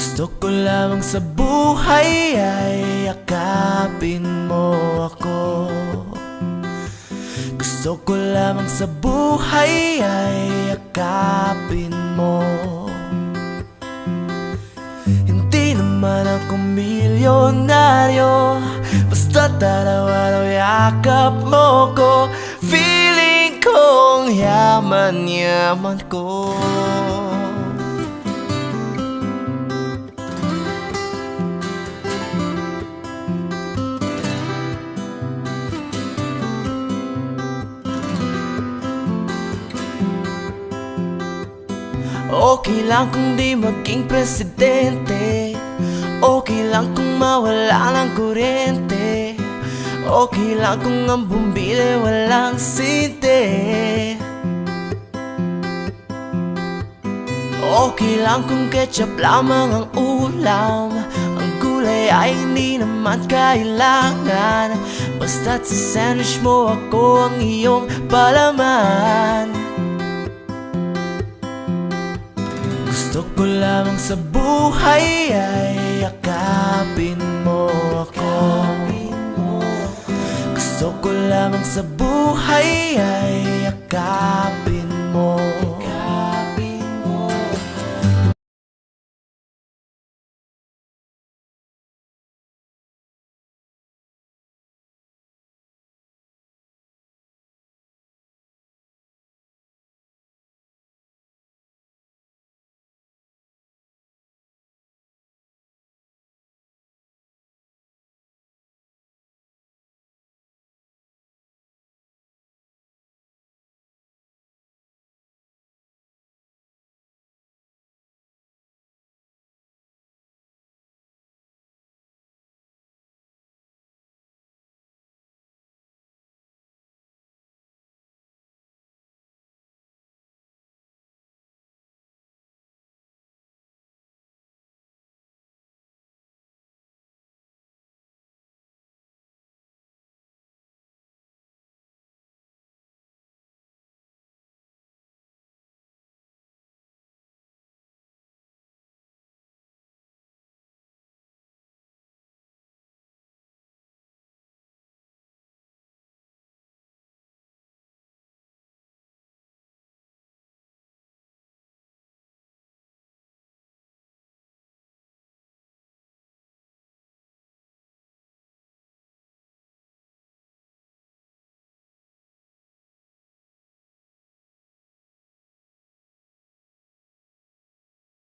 Gusto ko lamang sa buhay ay yakapin mo ako. Gusto ko lamang sa buhay ay yakapin mo. Hindi naman ako milyonaryo, basta't araw-araw yakap mo ko. Feeling kong yaman-yaman ko. Okay lang kung di maging presidente, okay lang kung mawala ng kuryente, okay lang kung ang bumbili walang sinte. Okay lang kung ketchup lamang ang ulam, ang gulay ay hindi naman kailangan, basta't sa sandwich mo ako ang iyong palaman. Gusto ko lamang sa buhay ay yakapin mo ako. Gusto ko lamang sa buhay ay yakapin mo.